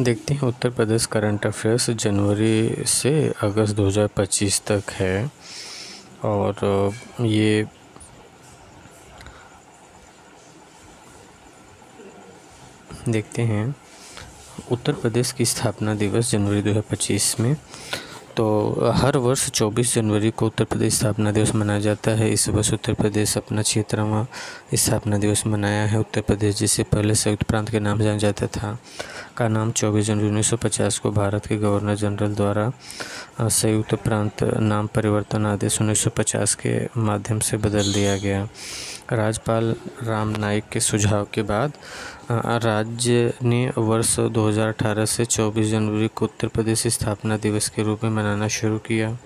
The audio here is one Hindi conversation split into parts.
देखते हैं उत्तर प्रदेश करंट अफेयर्स जनवरी से अगस्त 2025 तक है। और ये देखते हैं उत्तर प्रदेश की स्थापना दिवस जनवरी 2025 में। तो हर वर्ष 24 जनवरी को उत्तर प्रदेश स्थापना दिवस मनाया जाता है। इस वर्ष उत्तर प्रदेश अपना 76वां स्थापना दिवस मनाया है। उत्तर प्रदेश जिसे पहले संयुक्त प्रांत के नाम जाना जाता था का नाम 24 जनवरी 1950 को भारत के गवर्नर जनरल द्वारा संयुक्त प्रांत नाम परिवर्तन आदेश 1950 के माध्यम से बदल दिया गया। राज्यपाल राम नाईक के सुझाव के बाद राज्य ने वर्ष 2018 से 24 जनवरी को उत्तर प्रदेश स्थापना दिवस के रूप में मनाना शुरू किया।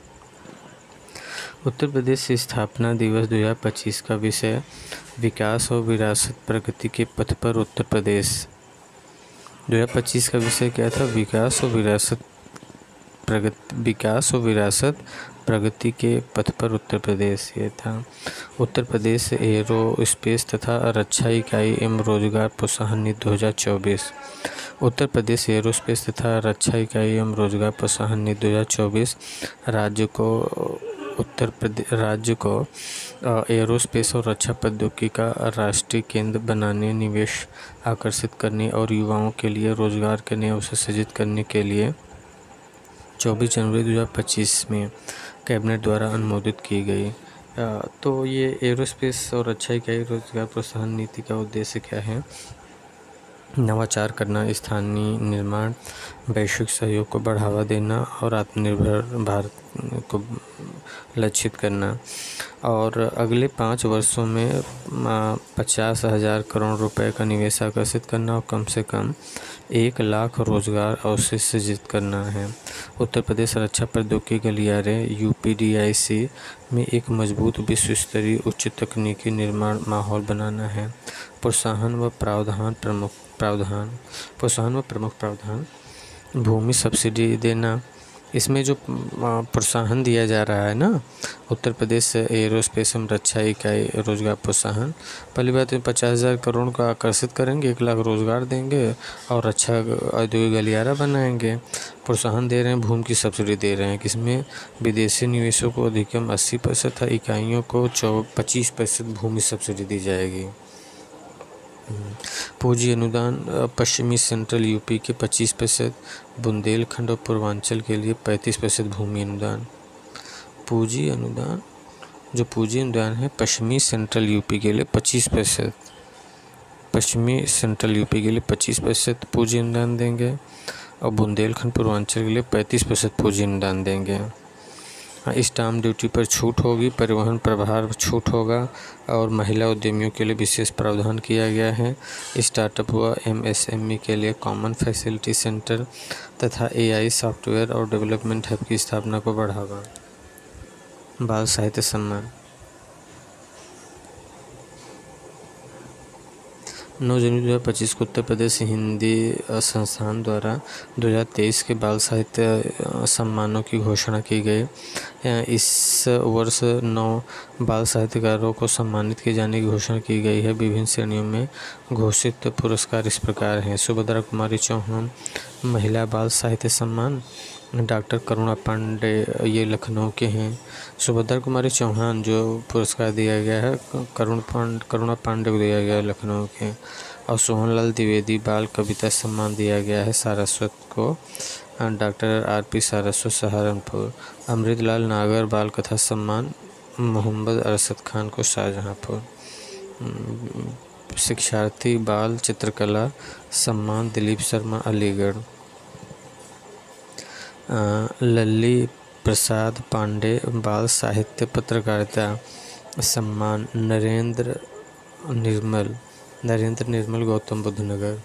उत्तर प्रदेश स्थापना दिवस 2025 का विषय विकास और विरासत प्रगति के पथ पर उत्तर प्रदेश। 2025 का विषय क्या था? विकास और विरासत प्रगति के पथ पर उत्तर प्रदेश ये था। उत्तर प्रदेश एरो स्पेस तथा रक्षा इकाई एवं रोजगार प्रोत्साहन नीति 2024। उत्तर प्रदेश एरोस्पेस तथा रक्षा इकाई एवं रोजगार प्रोत्साहन नीति 2024 राज्य को एरोस्पेस और रक्षा प्रौद्योगिकी का राष्ट्रीय केंद्र बनाने, निवेश आकर्षित करने और युवाओं के लिए रोजगार के नए अवसर सृजित करने के लिए 24 जनवरी 2025 में कैबिनेट द्वारा अनुमोदित की गई। तो ये एरोस्पेस और रक्षा इकाई रोजगार प्रोत्साहन नीति का उद्देश्य क्या है? नवाचार करना, स्थानीय निर्माण, वैश्विक सहयोग को बढ़ावा देना और आत्मनिर्भर भारत को लक्षित करना। और अगले 5 वर्षों में 50,000 करोड़ रुपए का निवेश आकर्षित करना और कम से कम 1 लाख रोजगार अवसर सृजित करना है। उत्तर प्रदेश रक्षा प्रौद्योगिकी गलियारे UPDIC में एक मजबूत विश्व स्तरीय उच्च तकनीकी निर्माण माहौल बनाना है। प्रोत्साहन व प्रमुख प्रावधान भूमि सब्सिडी देना। इसमें जो प्रोत्साहन दिया जा रहा है ना, उत्तर प्रदेश एरोस्पेस एवं रक्षा इकाई रोजगार प्रोत्साहन, पहली बात 50,000 करोड़ का आकर्षित करेंगे, 1 लाख रोजगार देंगे और रक्षा औद्योगिक गलियारा बनाएंगे। प्रोत्साहन दे रहे हैं, भूमि की सब्सिडी दे रहे हैं, किसमें विदेशी निवेशों को अधिकतम 80% था, इकाइयों को 25% भूमि सब्सिडी दी जाएगी। पूंजी अनुदान पश्चिमी सेंट्रल UP के 25%, बुंदेलखंड और पूर्वांचल के लिए 35% भूमि अनुदान। पूंजी अनुदान है पश्चिमी सेंट्रल UP के लिए 25%, पश्चिमी सेंट्रल UP के लिए 25% पूंजी अनुदान देंगे और बुंदेलखंड पूर्वांचल के लिए 35% पूंजी अनुदान देंगे। स्टाम्प ड्यूटी पर छूट होगी, परिवहन प्रभार छूट होगा और महिला उद्यमियों के लिए विशेष प्रावधान किया गया है। स्टार्टअप व MSME के लिए कॉमन फैसिलिटी सेंटर तथा AI सॉफ्टवेयर और डेवलपमेंट हब की स्थापना को बढ़ावा। बाल साहित्य सम्मान 9 जनवरी 2025 को उत्तर प्रदेश हिंदी संस्थान द्वारा 2023 के बाल साहित्य सम्मानों की घोषणा की गई। इस वर्ष 9 बाल साहित्यकारों को सम्मानित किए जाने की घोषणा की गई है। विभिन्न श्रेणियों में घोषित पुरस्कार इस प्रकार हैं। सुभद्रा कुमारी चौहान महिला बाल साहित्य सम्मान, डॉक्टर करुणा पांडे ये लखनऊ के हैं। सुभद्रा कुमारी चौहान जो पुरस्कार दिया गया है करुणा पांडे को दिया गया है लखनऊ के। और सोहनलाल द्विवेदी बाल कविता सम्मान दिया गया है सारस्वत को, डॉक्टर RP सारस्वत सहारनपुर। अमृतलाल नागर बाल कथा सम्मान मोहम्मद अरशद खान को शाहजहाँपुर। शिक्षार्थी बाल चित्रकला सम्मान दिलीप शर्मा अलीगढ़। लल्ली प्रसाद पांडे बाल साहित्य पत्रकारिता सम्मान नरेंद्र निर्मल गौतम बुद्ध नगर।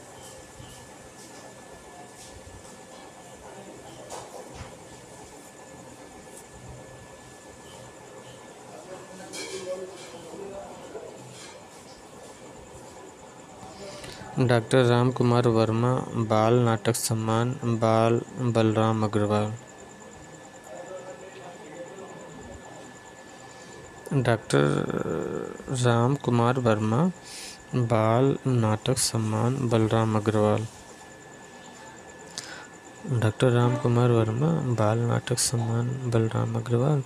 डॉक्टर राम कुमार वर्मा बाल नाटक सम्मान बलराम अग्रवाल। डॉक्टर राम कुमार वर्मा बाल नाटक सम्मान बलराम अग्रवाल। डॉक्टर राम कुमार वर्मा बाल नाटक सम्मान बलराम अग्रवाल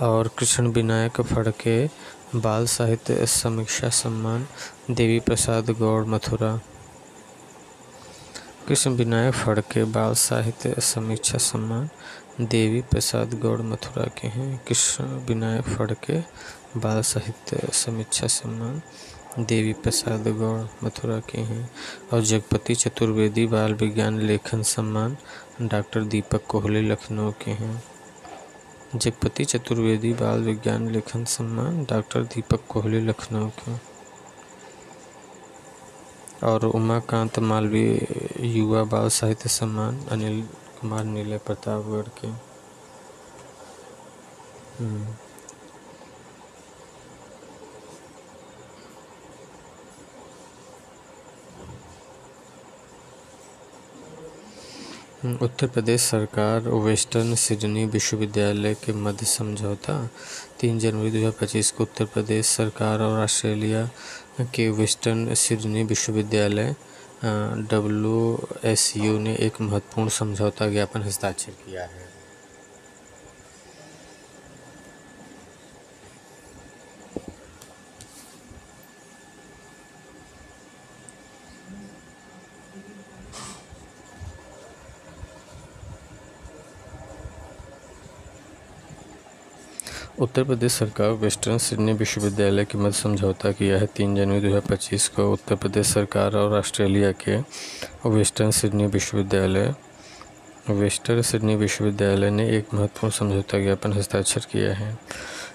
और कृष्ण विनायक फड़के बाल साहित्य समीक्षा सम्मान देवी प्रसाद गौड़ मथुरा। कृष्ण विनायक फड़के बाल साहित्य समीक्षा सम्मान देवी प्रसाद गौड़ मथुरा के हैं। कृष्ण विनायक फड़के बाल साहित्य समीक्षा सम्मान देवी प्रसाद गौड़ मथुरा के हैं। और जगपति चतुर्वेदी बाल विज्ञान लेखन सम्मान डॉक्टर दीपक कोहली लखनऊ के हैं। जगपति चतुर्वेदी बाल विज्ञान लेखन सम्मान डॉक्टर दीपक कोहली लखनऊ के। और उमाकांत मालवीय युवा बाल साहित्य सम्मान अनिल कुमार नीले प्रतापगढ़ के। उत्तर प्रदेश सरकार वेस्टर्न सिडनी विश्वविद्यालय के मध्य समझौता 3 जनवरी 2025 को उत्तर प्रदेश सरकार और ऑस्ट्रेलिया के वेस्टर्न सिडनी विश्वविद्यालय WSU ने एक महत्वपूर्ण समझौता ज्ञापन हस्ताक्षर किया है। उत्तर प्रदेश सरकार वेस्टर्न सिडनी विश्वविद्यालय के मध्य समझौता किया है। 3 जनवरी 2025 को उत्तर प्रदेश सरकार और ऑस्ट्रेलिया के वेस्टर्न सिडनी विश्वविद्यालय ने एक महत्वपूर्ण समझौता ज्ञापन हस्ताक्षर किया है।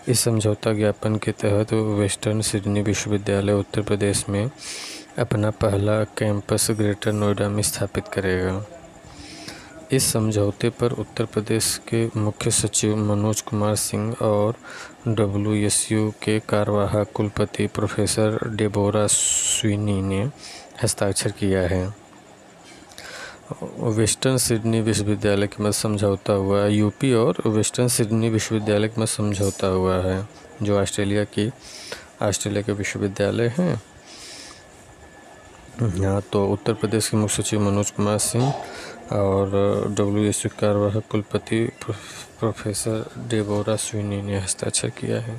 इस समझौता ज्ञापन के तहत वेस्टर्न सिडनी विश्वविद्यालय उत्तर प्रदेश में अपना पहला कैंपस ग्रेटर नोएडा में स्थापित करेगा। इस समझौते पर उत्तर प्रदेश के मुख्य सचिव मनोज कुमार सिंह और WSU के कार्यवाहक कुलपति प्रोफेसर डेबोरा स्विनी ने हस्ताक्षर किया है। वेस्टर्न सिडनी विश्वविद्यालय के मध्य समझौता हुआ यूपी और वेस्टर्न सिडनी विश्वविद्यालय के मध्य समझौता हुआ है, जो ऑस्ट्रेलिया के विश्वविद्यालय हैं। यहाँ तो उत्तर प्रदेश के मुख्य सचिव मनोज कुमार सिंह और WSU कार्यवाहक कुलपति प्रोफेसर डेबोरा स्विनी ने हस्ताक्षर किया है।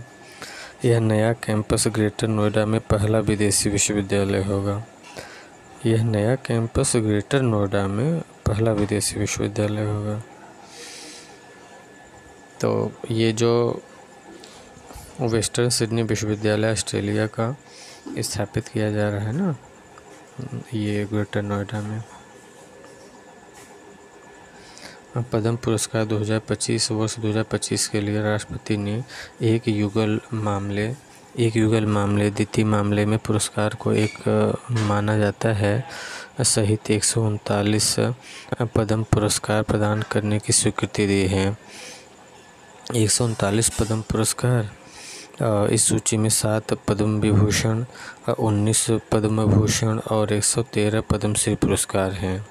यह नया कैंपस ग्रेटर नोएडा में पहला विदेशी विश्वविद्यालय होगा। तो ये जो वेस्टर्न सिडनी विश्वविद्यालय ऑस्ट्रेलिया का स्थापित किया जा रहा है ना, ये ग्रेटर नोएडा में। पद्म पुरस्कार 2025 वर्ष 2025 के लिए राष्ट्रपति ने एक युगल मामले द्वितीय मामले में पुरस्कार को एक माना जाता है सहित 139 पद्म पुरस्कार प्रदान करने की स्वीकृति दी है। 139 पद्म पुरस्कार, इस सूची में 7 पद्म विभूषण, 19 पद्म भूषण और 113 पद्मश्री पुरस्कार हैं।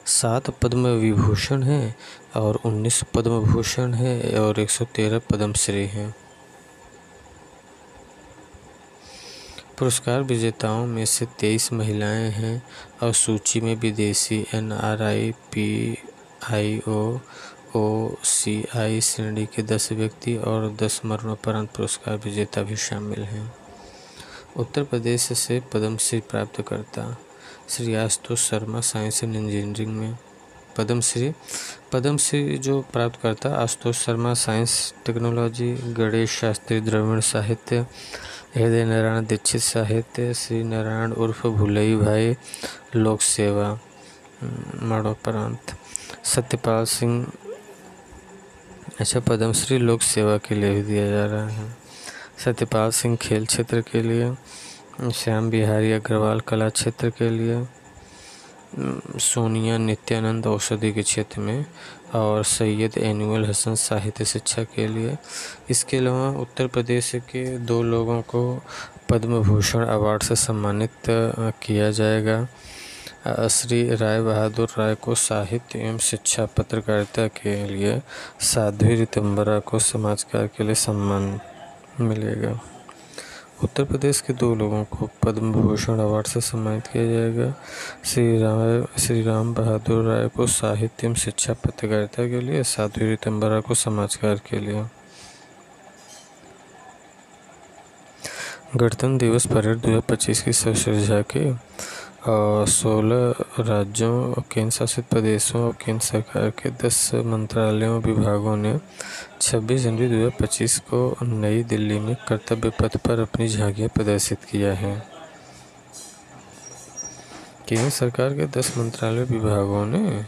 7 पद्म विभूषण हैं और 19 पद्म भूषण है और 113 पद्मश्री हैं। पुरस्कार विजेताओं में से 23 महिलाएं हैं और सूची में विदेशी NRI, PIO, OCI श्रेणी के 10 व्यक्ति और 10 मरणोपरांत पुरस्कार विजेता भी शामिल हैं। उत्तर प्रदेश से पद्मश्री प्राप्तकर्ता Shri Ashutosh Sharma science and engineering में पद्मश्री जो प्राप्तकर्ता आशुतोष शर्मा साइंस टेक्नोलॉजी, गणेश शास्त्री द्रविड़ साहित्य, हृदय नारायण दीक्षित साहित्य, श्री नारायण उर्फ भुलई भाई लोक सेवा मरणोपरांत, सत्यपाल सिंह पद्मश्री लोक सेवा के लिए भी दिया जा रहा है। सत्यपाल सिंह खेल क्षेत्र के लिए, श्याम बिहारी अग्रवाल कला क्षेत्र के लिए, सोनिया नित्यानंद औषधि के क्षेत्र में और सैयद एनुअल हसन साहित्य शिक्षा के लिए। इसके अलावा उत्तर प्रदेश के 2 लोगों को पद्म भूषण अवार्ड से सम्मानित किया जाएगा। श्री राय बहादुर राय को साहित्य एवं शिक्षा पत्रकारिता के लिए, साध्वी रितंबरा को समाज कार्य के लिए सम्मान मिलेगा। उत्तर प्रदेश के 2 लोगों को पद्म भूषण अवार्ड से सम्मानित किया जाएगा। श्री राम बहादुर राय को साहित्य एवं शिक्षा पत्रकारिता के लिए, साध्वी रीतम्बरा को समाज कार्य के लिए। गणतंत्र दिवस परेड 2025 की सशर्जा के 16 राज्यों, केंद्र शासित प्रदेशों और केंद्र सरकार के 10 मंत्रालयों और विभागों ने 26 जनवरी 2025 को नई दिल्ली में कर्तव्य पथ पर अपनी झांकियां प्रदर्शित किया है। केंद्र सरकार के 10 मंत्रालय विभागों ने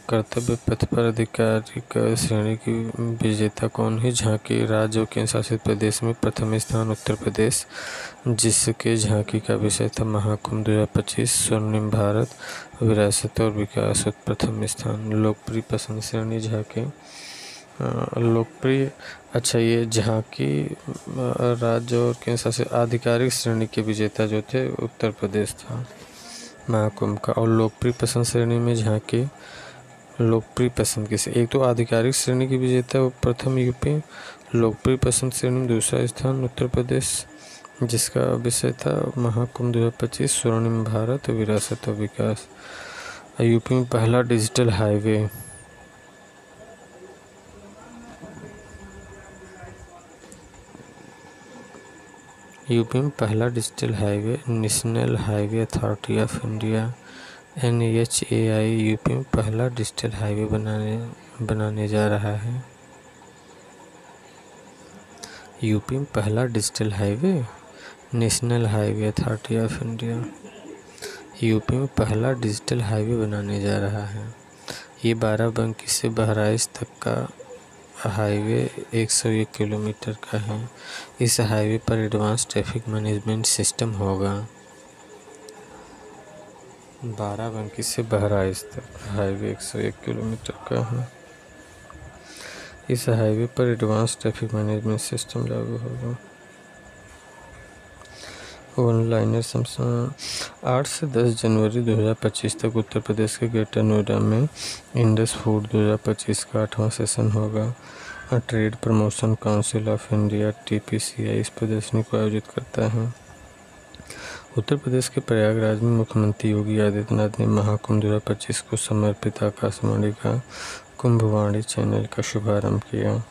कर्तव्य पथ पर आधिकारिक श्रेणी की विजेता कौन है झांकी। राज्य और केंद्र शासित प्रदेश में प्रथम स्थान उत्तर प्रदेश, जिसके झांकी का विषय था महाकुंभ 2025, स्वर्णिम भारत, विरासत और विकास। प्रथम स्थान। लोकप्रिय पसंद श्रेणी झांकी लोकप्रिय। अच्छा, ये झांकी राज्य और केंद्र शासित आधिकारिक श्रेणी के विजेता जो थे उत्तर प्रदेश था महाकुंभ का। और लोकप्रिय पसंद श्रेणी में झांकी लोकप्रिय पसंद किसे, एक तो आधिकारिक श्रेणी की विजेता वो प्रथम यूपी, लोकप्रिय पसंद श्रेणी में दूसरा स्थान उत्तर प्रदेश, जिसका विषय था महाकुंभ 2025, स्वर्णिम भारत, विरासत और विकास। यूपी में पहला डिजिटल हाईवे। यूपी में पहला digital highway national highway authority of India NHAI UP में पहला डिजिटल हाईवे बनाने जा रहा है। यूपी में पहला digital highway national highway authority of India UP में पहला डिजिटल हाईवे बनाने जा रहा है। ये बाराबंकी से बहराइच तक का हाईवे 101 किलोमीटर का है। इस हाईवे पर एडवांस ट्रैफिक मैनेजमेंट सिस्टम होगा। बाराबंकी से बहराइच तक हाईवे 101 किलोमीटर का है। इस हाईवे पर एडवांस ट्रैफिक मैनेजमेंट सिस्टम लागू होगा। ऑनलाइनर 8 से 10 जनवरी 2025 तक उत्तर प्रदेश के ग्रेटर नोएडा में इंडस फूड 2025 का 8वां सेशन होगा। Trade promotion council of India TPCI इस प्रदर्शनी को आयोजित करता है। उत्तर प्रदेश के प्रयागराज में मुख्यमंत्री योगी आदित्यनाथ ने महाकुंभ 2025 को समर्पित आकाशवाणी का कुंभवाणी चैनल का शुभारंभ किया।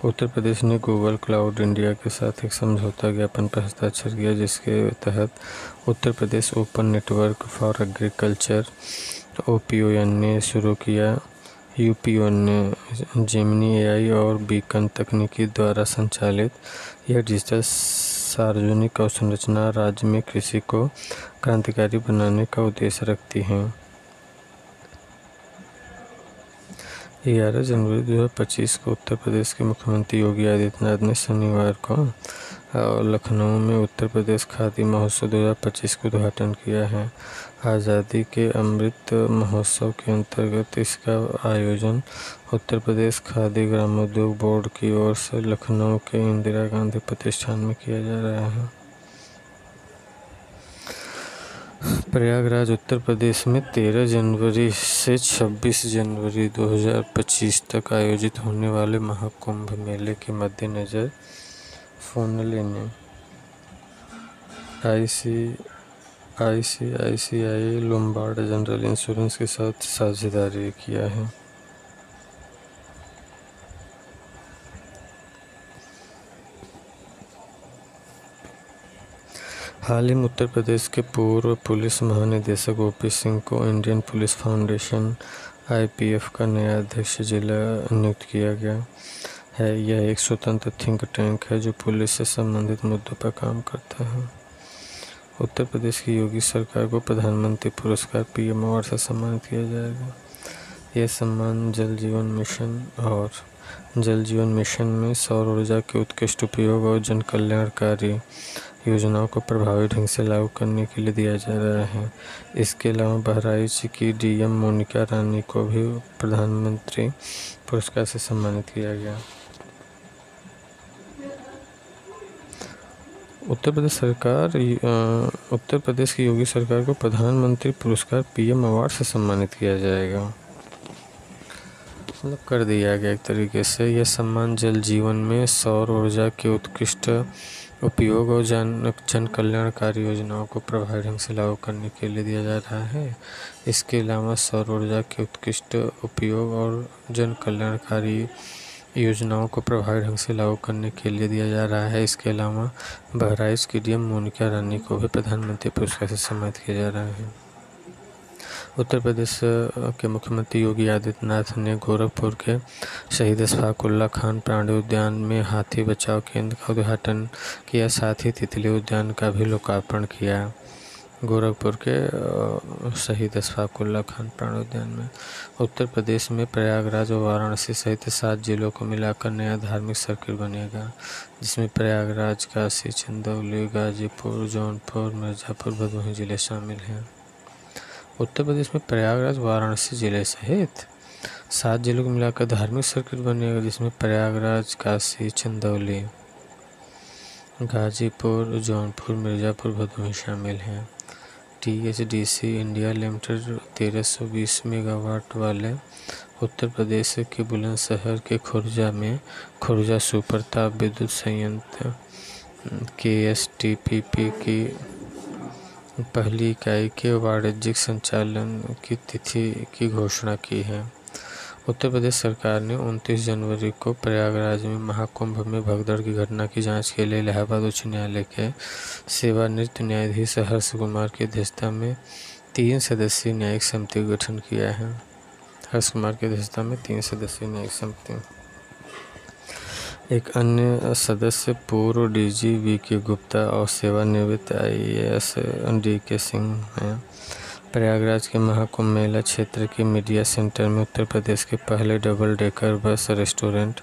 उत्तर प्रदेश ने गूगल क्लाउड इंडिया के साथ एक समझौता ज्ञापन पर हस्ताक्षर किया, जिसके तहत Uttar Pradesh open network for agriculture OPON ने शुरू किया। UPON ने जेमिनी AI और बीकन तकनीकी द्वारा संचालित यह डिजिटल सार्वजनिक अवसंरचना राज्य में कृषि को क्रांतिकारी बनाने का उद्देश्य रखती है। 11 जनवरी 2025 को उत्तर प्रदेश के मुख्यमंत्री योगी आदित्यनाथ ने शनिवार को लखनऊ में उत्तर प्रदेश खादी महोत्सव 2025 का उद्घाटन किया है। आज़ादी के अमृत महोत्सव के अंतर्गत इसका आयोजन उत्तर प्रदेश खादी ग्रामोद्योग बोर्ड की ओर से लखनऊ के इंदिरा गांधी प्रतिष्ठान में किया जा रहा है। प्रयागराज उत्तर प्रदेश में 13 जनवरी से 26 जनवरी 2025 तक आयोजित होने वाले महाकुंभ मेले के मद्देनज़र फोनले ने ICICI लोम्बार्ड जनरल इंश्योरेंस के साथ साझेदारी किया है। हाल ही में उत्तर प्रदेश के पूर्व पुलिस महानिदेशक OP सिंह को इंडियन पुलिस फाउंडेशन IPF का नया अध्यक्ष जिला नियुक्त किया गया है। यह एक स्वतंत्र थिंक टैंक है जो पुलिस से संबंधित मुद्दों पर काम करता है। उत्तर प्रदेश की योगी सरकार को प्रधानमंत्री पुरस्कार PM अवार्ड से सम्मानित किया जाएगा। यह सम्मान जल जीवन मिशन में सौर ऊर्जा के उत्कृष्ट उपयोग और जन कल्याणकारी योजनाओं को प्रभावी ढंग से लागू करने के लिए दिया जा रहा है। इसके अलावा बहराइच की DM मोनिका रानी को भी प्रधानमंत्री पुरस्कार से सम्मानित किया गया। उत्तर प्रदेश की योगी सरकार को प्रधानमंत्री पुरस्कार PM अवार्ड से सम्मानित किया जाएगा। मतलब कर दिया गया एक तरीके से। यह सम्मान जल जीवन में सौर ऊर्जा के उत्कृष्ट उपयोग और जन कल्याणकारी योजनाओं को प्रभावी ढंग से लागू करने के लिए दिया जा रहा है। इसके अलावा सौर ऊर्जा के उत्कृष्ट उपयोग और जन कल्याणकारी योजनाओं को प्रभावी ढंग से लागू करने के लिए दिया जा रहा है। इसके अलावा बहराइच की डीएम मोनिका रानी को भी प्रधानमंत्री पुरस्कार से सम्मानित किया जा रहा है। उत्तर प्रदेश के मुख्यमंत्री योगी आदित्यनाथ ने गोरखपुर के शहीद अशफाक उल्लाह खान प्राणी उद्यान में हाथी बचाव केंद्र का उद्घाटन किया, साथ ही तितली उद्यान का भी लोकार्पण किया। गोरखपुर के शहीद अशफाक उल्लाह खान प्राणी उद्यान में उत्तर प्रदेश में प्रयागराज और वाराणसी सहित 7 जिलों को मिलाकर नया धार्मिक सर्किट बनेगा, जिसमें प्रयागराज, काशी, चंदौली, गाजीपुर, जौनपुर, मिर्जापुर, भदोही जिले शामिल हैं। उत्तर प्रदेश में प्रयागराज, वाराणसी जिले सहित 7 जिलों को मिलाकर धार्मिक सर्किट बनेगा, जिसमें प्रयागराज, काशी, चंदौली, गाजीपुर, जौनपुर, मिर्जापुर, भदोही शामिल हैं। THDC इंडिया लिमिटेड 1320 मेगावाट वाले उत्तर प्रदेश के बुलंदशहर के खुर्जा में खुर्जा सुपर ताप विद्युत संयंत्र KSTPP की पहली इकाई के वाणिज्यिक संचालन की तिथि की घोषणा की है। उत्तर प्रदेश सरकार ने 29 जनवरी को प्रयागराज में महाकुंभ में भगदड़ की घटना की जांच के लिए इलाहाबाद उच्च न्यायालय के सेवानिवृत्त न्यायाधीश हर्ष कुमार की अध्यक्षता में 3 सदस्यीय न्यायिक समिति का गठन किया है। हर्ष कुमार की अध्यक्षता में 3 सदस्यीय न्यायिक समिति। एक अन्य सदस्य पूर्व DG VK गुप्ता और सेवानिवृत्त IAS DK सिंह हैं। प्रयागराज के महाकुंभ मेला क्षेत्र के मीडिया सेंटर में उत्तर प्रदेश के पहले double decker bus restaurant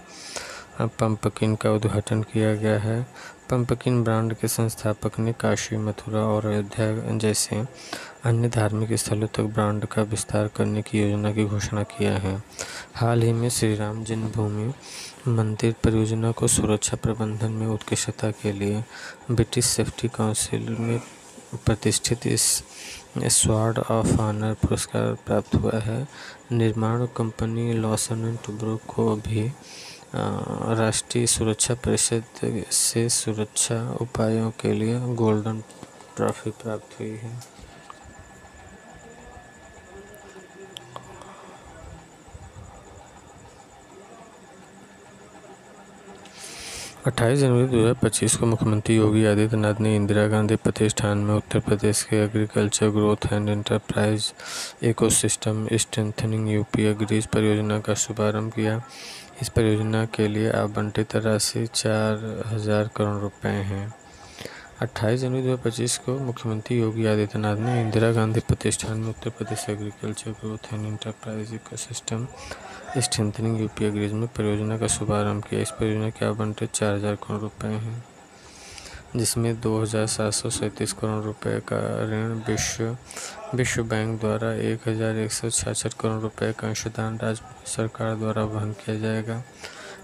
pumpkin का उद्घाटन किया गया है। पंपकिन ब्रांड के संस्थापक ने काशी, मथुरा और अयोध्या जैसे अन्य धार्मिक स्थलों तक ब्रांड का विस्तार करने की योजना की घोषणा किया है। हाल ही में श्री राम जन्मभूमि मंदिर परियोजना को सुरक्षा प्रबंधन में उत्कृष्टता के लिए ब्रिटिश सेफ्टी काउंसिल में प्रतिष्ठित इस स्वॉर्ड ऑफ ऑनर पुरस्कार प्राप्त हुआ है। निर्माण कंपनी लॉसन एंड टुब्रो को भी राष्ट्रीय सुरक्षा परिषद से सुरक्षा उपायों के लिए गोल्डन ट्रॉफी प्राप्त हुई है। अट्ठाईस जनवरी 2025 को मुख्यमंत्री योगी आदित्यनाथ ने इंदिरा गांधी प्रतिष्ठान में उत्तर प्रदेश के agriculture growth and enterprise ecosystem strengthening UP agrees परियोजना का शुभारंभ किया। इस परियोजना के लिए आवंटित राशि 4000 करोड़ रुपए है। 28 जनवरी 2025 को मुख्यमंत्री योगी आदित्यनाथ ने इंदिरा गांधी प्रतिष्ठान में Uttar Pradesh agriculture growth and enterprise ecosystem strengthening UP agrees में परियोजना का शुभारंभ किया। इस परियोजना के आवंटित 4000 करोड़ रुपए हैं, जिसमें 2737 करोड़ रुपए का ऋण विश्व बैंक द्वारा 1166 करोड़ रुपए का अंशदान राज्य सरकार द्वारा वहन किया जाएगा।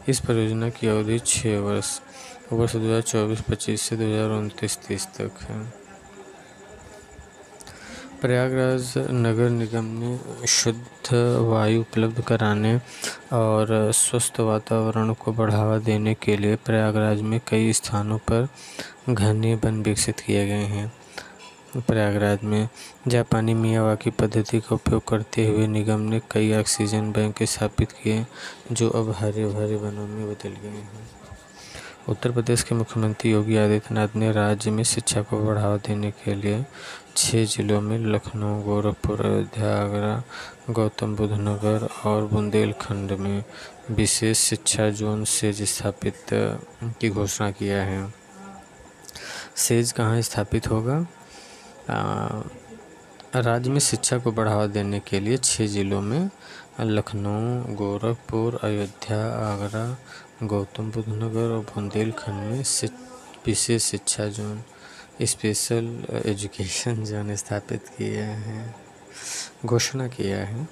इस परियोजना की अवधि 6 वर्ष 2024-25 से 2029-30 तक है। प्रयागराज नगर निगम ने शुद्ध वायु उपलब्ध कराने और स्वस्थ वातावरण को बढ़ावा देने के लिए प्रयागराज में कई स्थानों पर घने वन विकसित किए गए हैं। प्रयागराज में जापानी मियावाकी पद्धति का उपयोग करते हुए निगम ने कई ऑक्सीजन बैंक स्थापित किए, जो अब हरे भरे वनों में बदल गए हैं। उत्तर प्रदेश के मुख्यमंत्री योगी आदित्यनाथ ने राज्य में शिक्षा को बढ़ावा देने के लिए 6 जिलों में लखनऊ, गोरखपुर, अयोध्या, आगरा, गौतम बुद्ध नगर और बुंदेलखंड में विशेष शिक्षा जोन सेज स्थापित की घोषणा किया है। सेज कहाँ स्थापित होगा? राज्य में शिक्षा को बढ़ावा देने के लिए 6 जिलों में लखनऊ, गोरखपुर, अयोध्या, आगरा, गौतम बुद्ध नगर और बुंदेलखंड में विशेष शिक्षा जोन स्पेशल एजुकेशन जोन स्थापित किए हैं, घोषणा किया है।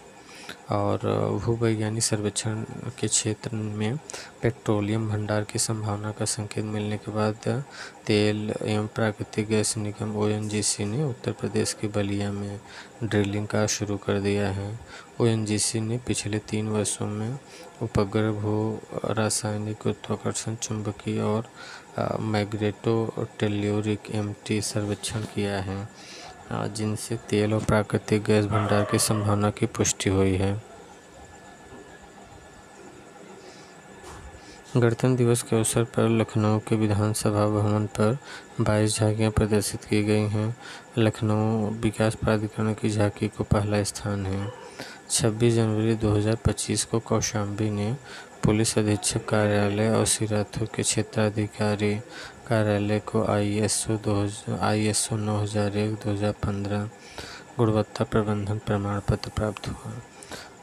और भूवैज्ञानिक सर्वेक्षण के क्षेत्र में पेट्रोलियम भंडार की संभावना का संकेत मिलने के बाद तेल एवं प्राकृतिक गैस निगम ONGC ने उत्तर प्रदेश के बलिया में ड्रिलिंग का शुरू कर दिया है। ONGC ने पिछले 3 वर्षों में उपग्रह भू रासायनिक गुरुत्वाकर्षण चुंबकीय और मैग्नेटो-टेल्यूरिक MT सर्वेक्षण किया है, जिनसे तेल और प्राकृतिक गैस भंडार की संभावना की पुष्टि हुई है। गणतंत्र दिवस के अवसर पर लखनऊ के विधानसभा भवन पर 22 झांकियां प्रदर्शित की गई हैं। लखनऊ विकास प्राधिकरण की झांकी को पहला स्थान है। 26 जनवरी 2025 को कौशाम्बी ने पुलिस अधीक्षक कार्यालय और सिराथू के क्षेत्राधिकारी कार्यालय को ISO 9001-2015 गुणवत्ता प्रबंधन प्रमाण पत्र प्राप्त हुआ।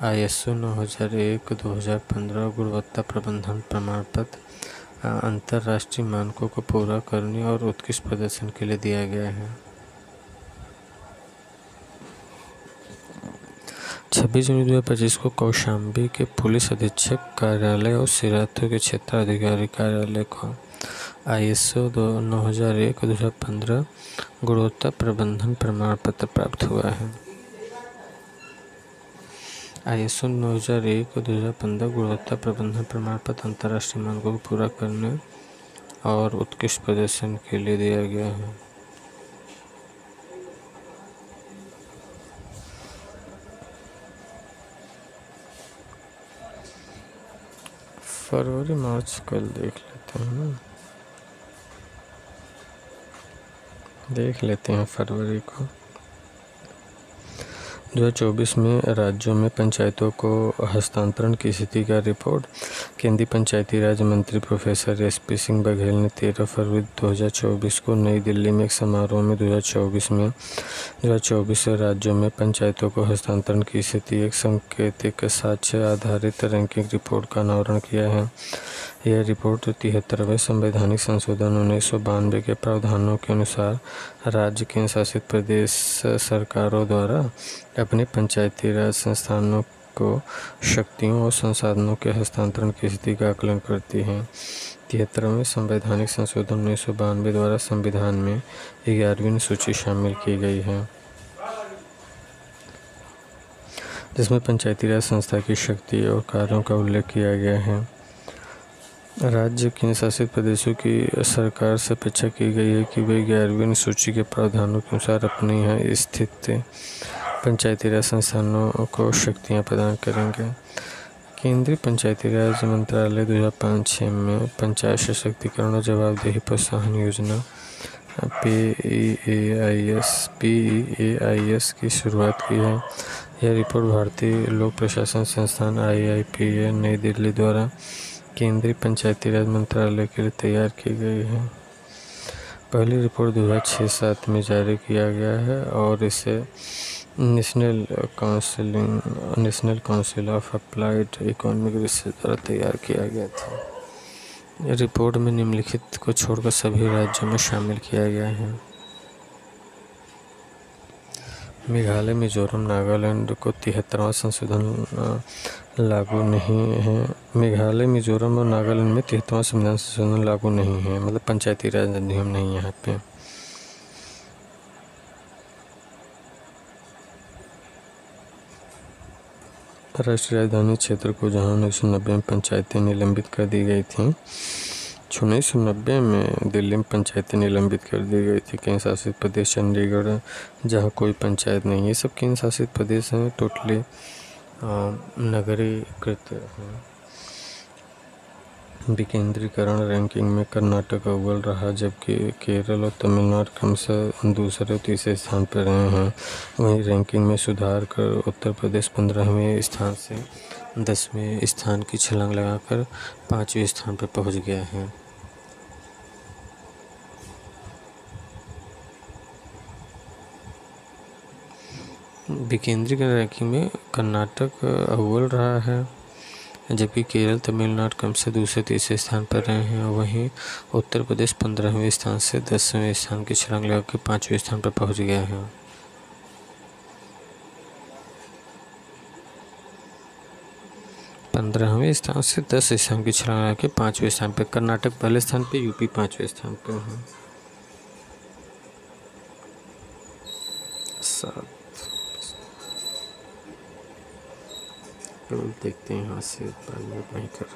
ISO 9001-2015 गुणवत्ता प्रबंधन प्रमाण पत्र अंतर्राष्ट्रीय मानकों को पूरा करने और उत्कृष्ट प्रदर्शन के लिए दिया गया है। 26 जनवरी 2025 को कौशाम्बी के पुलिस अधीक्षक कार्यालय और सिराथू के क्षेत्राधिकारी कार्यालय को ISO 9001-2015 गुणवत्ता प्रबंधन प्रमाण पत्र प्राप्त हुआ है। ISO 9001-2015 गुणवत्ता प्रबंधन प्रमाण पत्र अंतर्राष्ट्रीय मानकों को पूरा करने और उत्कृष्ट प्रदर्शन के लिए दिया गया है। फरवरी मार्च कल देख लेते हैं फरवरी को। 2024 में राज्यों में पंचायतों को हस्तांतरण की स्थिति का रिपोर्ट केंद्रीय पंचायती राज मंत्री प्रोफेसर SP सिंह बघेल ने 13 फरवरी 2024 को नई दिल्ली में एक समारोह में 2024 राज्यों में पंचायतों को हस्तांतरण की स्थिति एक सांकेतिक साक्ष्य आधारित रैंकिंग रिपोर्ट का अनावरण किया है। यह रिपोर्ट 73वें संवैधानिक संशोधन 1992 के प्रावधानों के अनुसार राज्य केंद्र शासित प्रदेश सरकारों द्वारा अपने पंचायती राज संस्थानों को शक्तियों और संसाधनों के हस्तांतरण की स्थिति का आकलन करती है। 73वें संवैधानिक संशोधन 1992 द्वारा संविधान में 11वीं सूची शामिल की गई है, जिसमें पंचायती राज संस्था की शक्ति और कार्यों का उल्लेख किया गया है। राज्य केंद्र शासित प्रदेशों की सरकार से अपेक्षा की गई है कि वे 11वीं सूची के प्रावधानों के अनुसार अपने यहाँ स्थित पंचायती राज संस्थानों को शक्तियाँ प्रदान करेंगे। केंद्रीय पंचायती राज मंत्रालय 2005-06 में पंचायत सशक्तिकरण और जवाबदेही प्रोत्साहन योजना PEAIS की शुरुआत की है। यह रिपोर्ट भारतीय लोक प्रशासन संस्थान IIPA नई दिल्ली द्वारा केंद्रीय पंचायती राज मंत्रालय के लिए तैयार की गई है। पहली रिपोर्ट 2006-07 में जारी किया गया है और इसे national council of applied economic research द्वारा तैयार किया गया था। रिपोर्ट में निम्नलिखित को छोड़कर सभी राज्यों में शामिल किया गया है। मेघालय, मिजोरम, नागालैंड को 73वां संशोधन लागू नहीं है। मेघालय, मिजोरम और नागालैंड में 73वां संविधान संशोधन लागू नहीं है, मतलब पंचायती राज अधिनियम नहीं यहाँ पे। राष्ट्रीय राजधानी क्षेत्र को जहाँ 1990 में पंचायतें निलंबित कर दी गई थी, 1990 में दिल्ली में पंचायतें निलंबित कर दी गई थी। केंद्र शासित प्रदेश चंडीगढ़, जहाँ कोई पंचायत नहीं है। सब केंद्र शासित प्रदेश हैं, टोटली नगरीकृत हैं। विकेंद्रीकरण रैंकिंग में कर्नाटक अव्वल रहा, जबकि केरल और तमिलनाडु क्रमशः दूसरे और तीसरे स्थान पर रहे हैं। वहीं रैंकिंग में सुधार कर उत्तर प्रदेश 15वें स्थान से 10वें स्थान की छलांग लगाकर 5वें स्थान पर पहुंच गया है। विकेंद्रीकरण रैंकिंग में कर्नाटक अव्वल रहा है, जबकि केरल तमिलनाडु क्रमशः दूसरे तीसरे स्थान पर रहे हैं। वहीं उत्तर प्रदेश 15वें स्थान से 10वें स्थान की छलांग लगाकर 5वें स्थान पर पहुंच गया है। 15वें स्थान से 10 स्थान की छलांग लगा के 5वें स्थान पे। कर्नाटक पहले स्थान पे, यूपी 5वें स्थान पे है। 7 देखते हैं यहाँ से नहीं कर